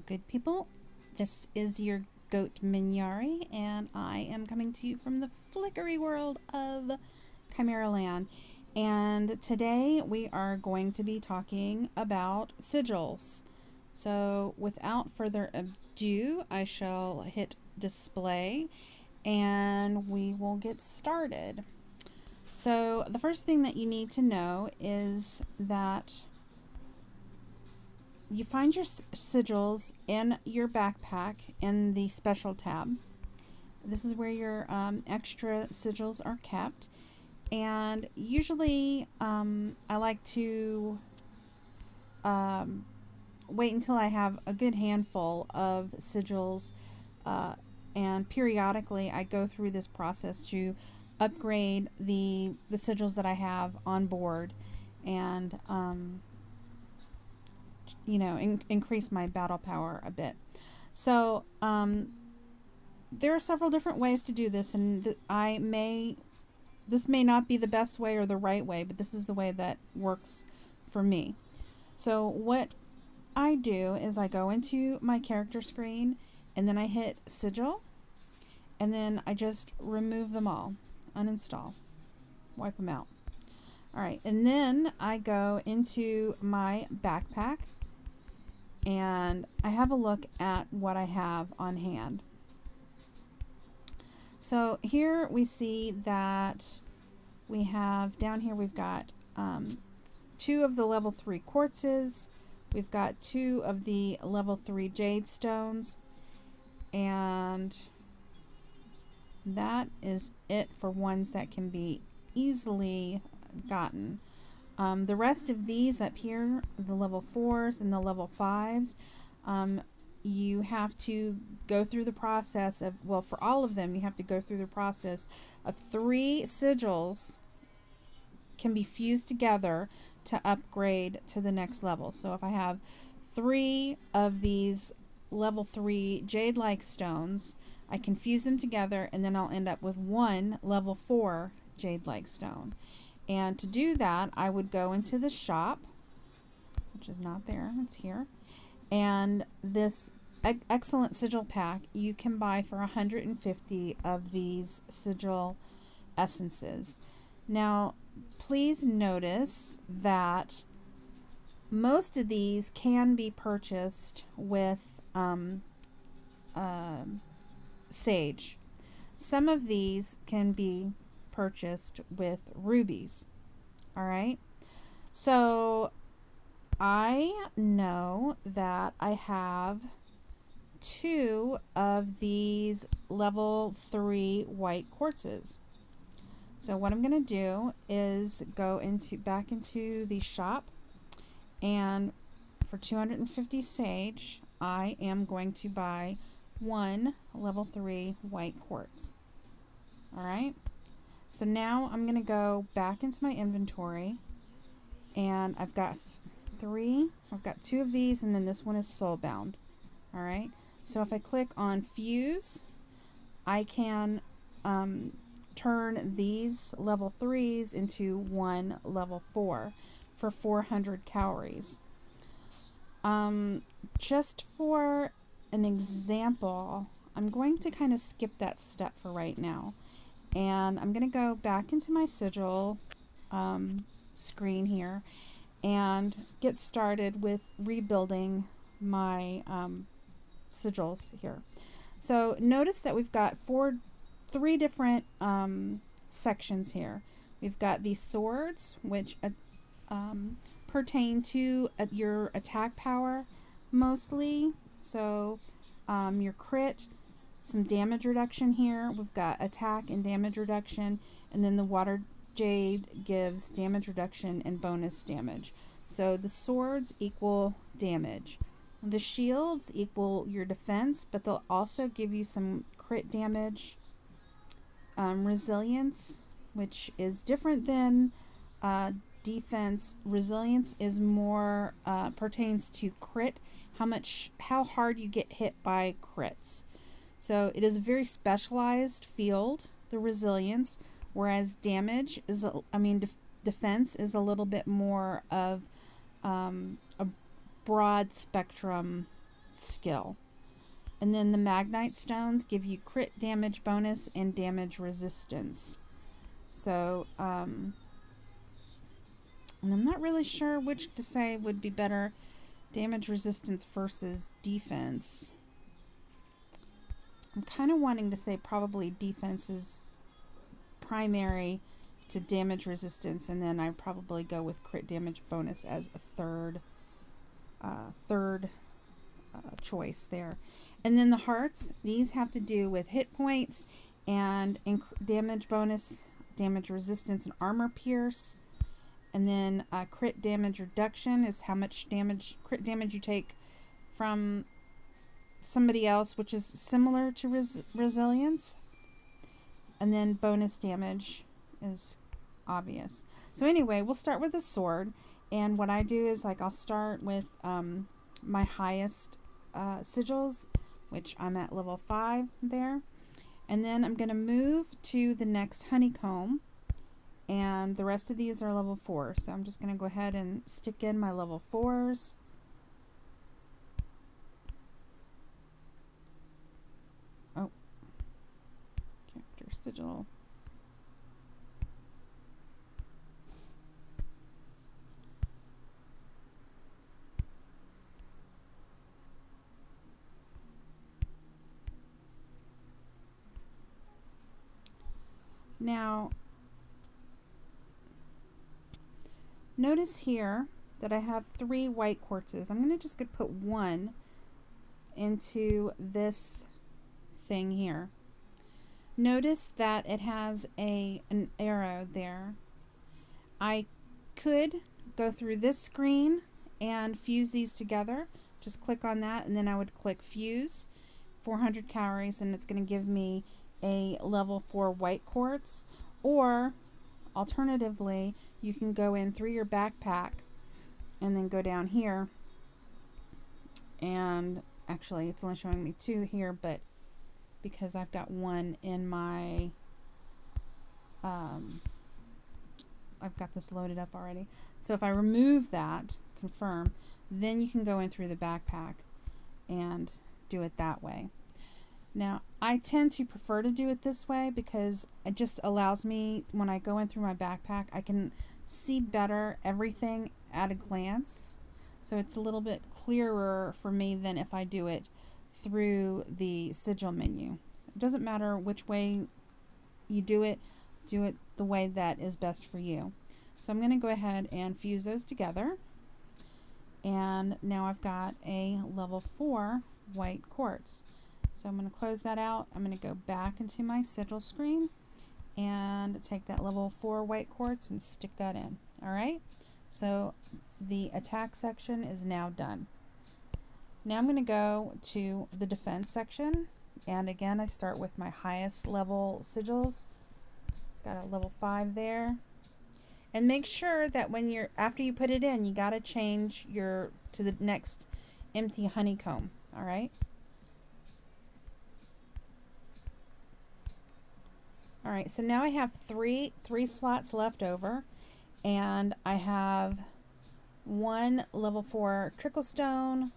good people. This is your goat Minyari, and I am coming to you from the flickery world of Chimeraland. And today we are going to be talking about sigils. So without further ado, I shall hit display and we will get started. So the first thing that you need to know is that you find your sigils in your backpack in the special tab. This is where your extra sigils are kept, and usually I like to wait until I have a good handful of sigils, and periodically I go through this process to upgrade the sigils that I have on board, and you know, increase my battle power a bit. So there are several different ways to do this, and this may not be the best way or the right way, but this is the way that works for me. So what I do is I go into my character screen and then I hit sigil, and then I just remove them all, uninstall, wipe them out. Alright, and then I go into my backpack and I have a look at what I have on hand. So here we see that we have, down here we've got 2 of the level 3 quartzes, we've got 2 of the level 3 jade stones, and that is it for ones that can be easily gotten. The rest of these up here, the level 4s and the level 5s, you have to go through the process of, well, for all of them, you have to go through the process of 3 sigils can be fused together to upgrade to the next level. So if I have 3 of these level 3 jade-like stones, I can fuse them together and then I'll end up with 1 level 4 jade-like stone. And to do that, I would go into the shop, which is not there, it's here. And this excellent sigil pack you can buy for 150 of these sigil essences. Now, please notice that most of these can be purchased with sage. Some of these can be purchased with rubies. Alright, so I know that I have 2 of these level 3 white quartzes. So what I'm going to do is go back into the shop, and for 250 sage I am going to buy 1 level 3 white quartz. Alright, so now I'm going to go back into my inventory, and I've got 3, I've got 2 of these, and then this one is soulbound. Alright, so if I click on fuse, I can turn these level 3s into 1 level 4 for 400 calories. Just for an example, I'm going to kind of skip that step for right now, and I'm going to go back into my sigil screen here and get started with rebuilding my sigils here. So notice that we've got 3 different sections here. We've got these swords, which pertain to your attack power mostly. So your crit, some damage reduction here. We've got attack and damage reduction, and then the water jade gives damage reduction and bonus damage. So the swords equal damage. The shields equal your defense, but they'll also give you some crit damage. Resilience, which is different than defense. Resilience is more pertains to crit, how hard you get hit by crits. So it is a very specialized field, the resilience, whereas damage is, defense is a little bit more of a broad spectrum skill. And then the Magnite stones give you crit damage bonus and damage resistance. So, and I'm not really sure which to say would be better, damage resistance versus defense. I'm kind of wanting to say probably defense is primary to damage resistance, and then I'd probably go with crit damage bonus as a third choice there. And then the hearts, these have to do with hit points and damage bonus, damage resistance, and armor pierce. And then crit damage reduction is how much crit damage you take from somebody else, which is similar to resilience. And then bonus damage is obvious. So anyway, we'll start with the sword. And what I do is, like, I'll start with my highest sigils, which I'm at level 5 there. And then I'm going to move to the next honeycomb. And the rest of these are level 4. So I'm just going to go ahead and stick in my level 4s. Oh. Character sigil. Now, notice here that I have 3 white quartzes. I'm going to just put 1 into this thing here. Notice that it has an arrow there. I could go through this screen and fuse these together. Just click on that, and then I would click fuse, 400 calories, and it's going to give me a level 4 white quartz. Or alternatively, you can go in through your backpack and then go down here, and actually it's only showing me 2 here, but because I've got 1 in my I've got this loaded up already. So if I remove that, confirm, then you can go in through the backpack and do it that way. Now, I tend to prefer to do it this way because it just allows me, when I go in through my backpack, I can see better everything at a glance. So it's a little bit clearer for me than if I do it through the sigil menu. So it doesn't matter which way you do it the way that is best for you. So I'm going to go ahead and fuse those together. And now I've got a level 4 white quartz. So I'm going to close that out. I'm going to go back into my sigil screen and take that level 4 white quartz and stick that in. Alright, so the attack section is now done. Now I'm going to go to the defense section, and again I start with my highest level sigils. Got a level 5 there. And make sure that when after you put it in, you got to change to the next empty honeycomb. Alright? Alright, so now I have three slots left over, and I have 1 level 4 trickle stone,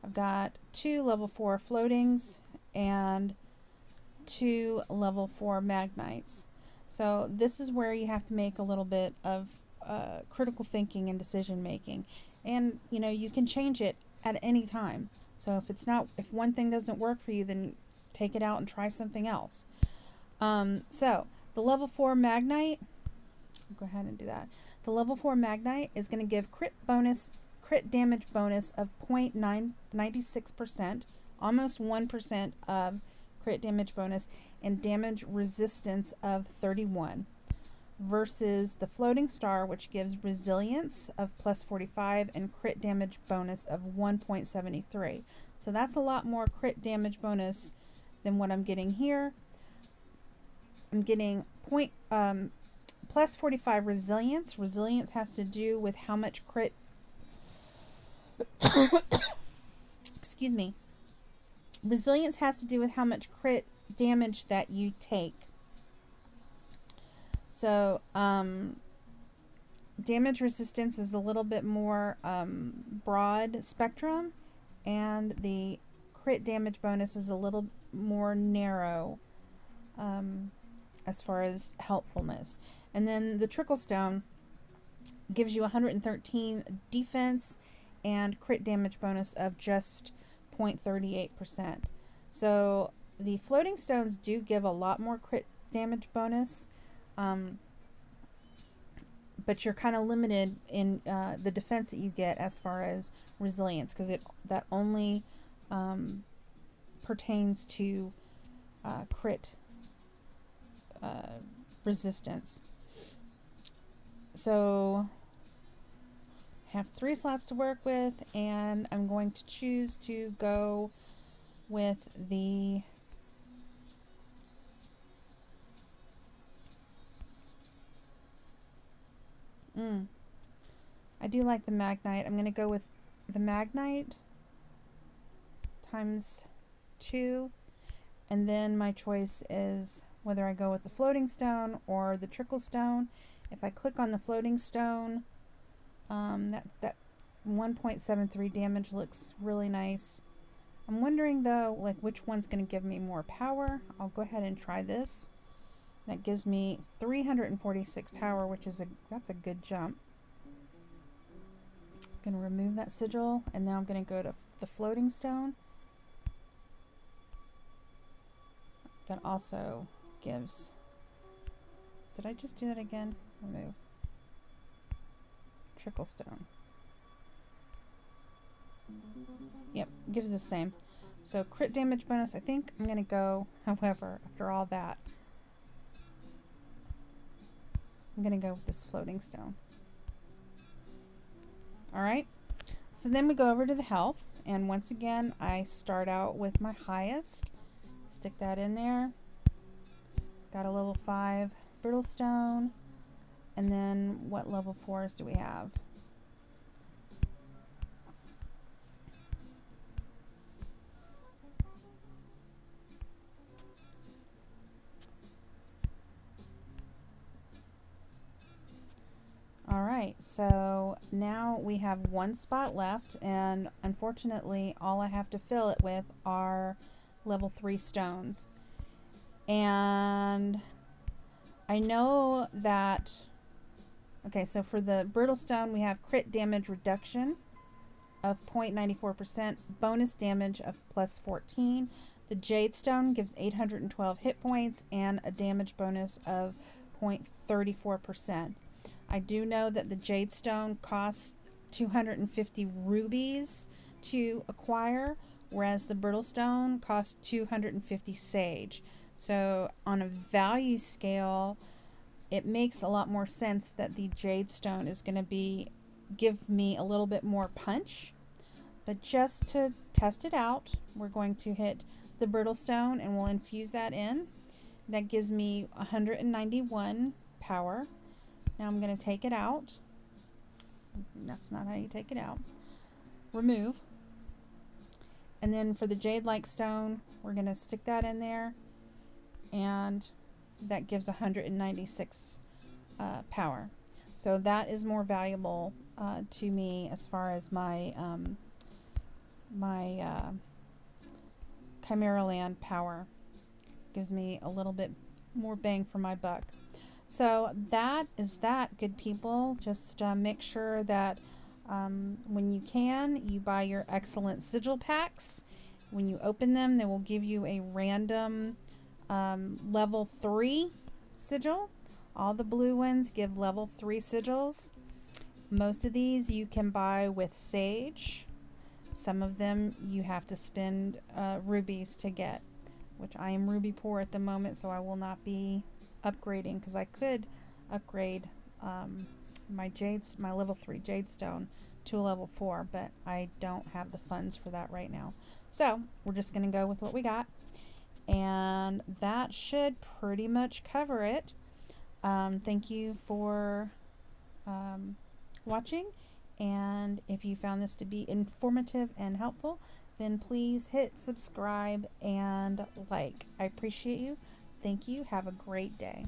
I've got 2 level 4 floatings, and 2 level 4 magnites. So this is where you have to make a little bit of critical thinking and decision making, and you can change it at any time. So if one thing doesn't work for you, then take it out and try something else. So the level 4 magnite, I'll go ahead and do that. The level 4 magnite is going to give crit damage bonus of 0.96%, almost 1% of crit damage bonus, and damage resistance of 31, versus the floating star, which gives resilience of plus 45 and crit damage bonus of 1.73. So that's a lot more crit damage bonus than what I'm getting here. I'm getting plus 45 resilience. Resilience has to do with how much crit excuse me. Resilience has to do with how much crit damage that you take. So damage resistance is a little bit more broad spectrum, and the crit damage bonus is a little more narrow as far as helpfulness. And then the Trickle Stone gives you 113 defense and crit damage bonus of just 0.38%. So the floating stones do give a lot more crit damage bonus, but you're kind of limited in the defense that you get as far as resilience, because that only pertains to crit resistance. So I have 3 slots to work with, and I'm going to choose to go with the I do like the Magnite. I'm going to go with the Magnite times 2, and then my choice is whether I go with the floating stone or the trickle stone. If I click on the floating stone, that 1.73 damage looks really nice. I'm wondering though, like, which one's going to give me more power. I'll go ahead and try this. That gives me 346 power, which is that's a good jump. I'm going to remove that sigil, and now I'm going to go to the floating stone. That also gives... Did I just do that again? Remove. Trickle stone. Yep, gives the same. So crit damage bonus, I think I'm going to go, however, after all that, I'm going to go with this floating stone. Alright, so then we go over to the health, and once again I start out with my highest. Stick that in there. Got a level 5 brittle stone, and then what level 4s do we have? Alright, so now we have 1 spot left, and unfortunately all I have to fill it with are level 3 stones. And I know that, okay, so for the brittle stone we have crit damage reduction of 0.94%, bonus damage of plus 14. The jade stone gives 812 hit points and a damage bonus of 0.34%. I do know that the jade stone costs 250 rubies to acquire, whereas the brittle stone costs 250 sage. So on a value scale, it makes a lot more sense that the jade stone is going to give me a little bit more punch. But just to test it out, we're going to hit the brittle stone and we'll infuse that in. That gives me 191 power. Now I'm going to take it out. That's not how you take it out. Remove. And then for the jade-like stone, we're going to stick that in there, and that gives 196 power. So that is more valuable to me as far as my Chimeraland power. Gives me a little bit more bang for my buck. So that is that, good people. Just make sure that when you can, you buy your excellent sigil packs. When you open them, they will give you a random level 3 sigil. All the blue ones give level 3 sigils. Most of these you can buy with sage. Some of them you have to spend rubies to get, which I am ruby poor at the moment, so I will not be upgrading, because I could upgrade my level 3 jade stone to a level 4, but I don't have the funds for that right now. So we're just going to go with what we got, and that should pretty much cover it. Thank you for watching, and if you found this to be informative and helpful, then please hit subscribe and like. I appreciate you. Thank you. Have a great day.